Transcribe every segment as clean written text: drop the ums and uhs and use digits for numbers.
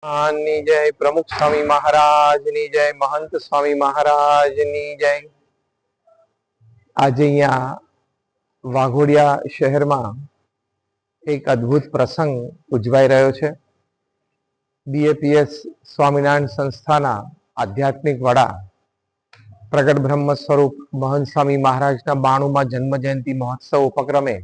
ની જય, પ્રમુખ સ્વામી મહારાજની જય, મહંત સ્વામી મહારાજની જય। આજે અહીંયા વાઘોડિયા શહેરમાં એક અદ્ભુત પ્રસંગ ઉજવાઈ રહ્યો છે। બીએપીએસ સ્વામિનારાયણ સંસ્થાના આધ્યાત્મિક વડા પ્રગટ બ્રહ્મ સ્વરૂપ મહંત સ્વામી મહારાજના 92મા જન્મ જયંતિ મહોત્સવ ઉપક્રમે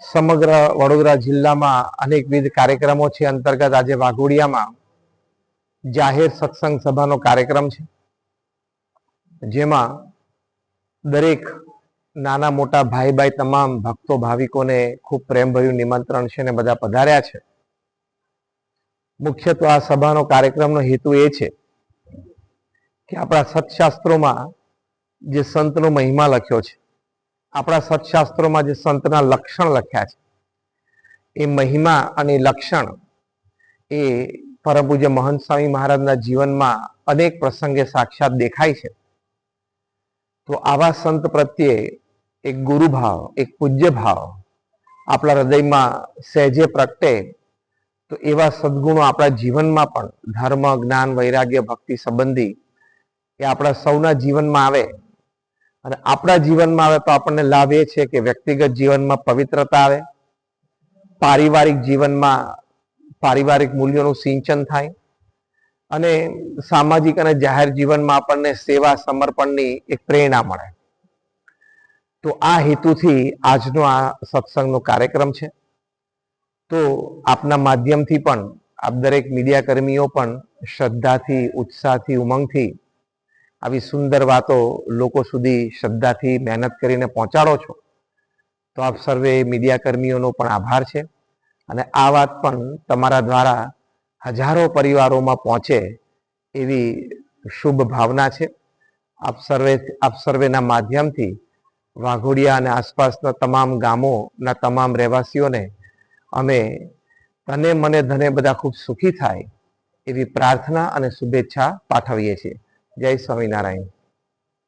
સમગ્ર વડોદરા જિલ્લામાં અનેકવિધ કાર્યક્રમો છે। અંતર્ગત આજે વાઘોડિયામાં જાહેર સત્સંગ સભાનો કાર્યક્રમ છે, જેમાં દરેક નાના મોટા ભાઈ તમામ ભક્તો ભાવિકોને ખૂબ પ્રેમભર્યું નિમંત્રણ છે અને બધા પધાર્યા છે। મુખ્યત્વે આ સભાનો કાર્યક્રમનો હેતુ એ છે કે આપણા સત્શાસ્ત્રોમાં જે સંતનો મહિમા લખ્યો છે, આપણા સત્શાસ્ત્રોમાં જે સંતના લક્ષણ લખ્યા છે, એ મહિમા અને લક્ષણ એ પરમ પૂજ્ય મહંત સ્વામી મહારાજના જીવનમાં અનેક પ્રસંગે સાક્ષાત દેખાય છે। તો આવા સંત પ્રત્યે એક ગુરુભાવ, એક પૂજ્ય ભાવ આપણા હૃદયમાં સહેજે પ્રગટે તો એવા સદગુણો આપણા જીવનમાં પણ ધર્મ, જ્ઞાન, વૈરાગ્ય, ભક્તિ સંબંધી એ આપણા સૌના જીવનમાં આવે અને આપણા જીવનમાં આવે તો આપણને લાભ એ છે કે વ્યક્તિગત જીવનમાં પવિત્રતા આવે, પારિવારિક જીવનમાં પારિવારિક મૂલ્યોનું સિંચન થાય અને સામાજિક અને જાહેર જીવનમાં આપણને સેવા સમર્પણની એક પ્રેરણા મળે। તો આ હેતુથી આજનો આ સત્સંગનો કાર્યક્રમ છે। તો આપના માધ્યમથી પણ આપ દરેક મીડિયા કર્મીઓ પણ શ્રદ્ધાથી, ઉત્સાહથી, ઉમંગથી આવી સુંદર વાતો લોકો સુધી શ્રદ્ધાથી મહેનત કરીને પહોંચાડો છો। તો આપ સર્વે મીડિયા કર્મીઓનો પણ આભાર છે અને આ વાત પણ તમારા દ્વારા હજારો પરિવારોમાં પહોંચે એવી શુભ ભાવના છે। આપ સર્વેના માધ્યમથી વાઘોડિયા અને આસપાસના તમામ ગામોના તમામ રહેવાસીઓને અમે તને મને ધને બધા ખૂબ સુખી થાય એવી પ્રાર્થના અને શુભેચ્છા પાઠવીએ છીએ। જય સ્વામિનારાયણ।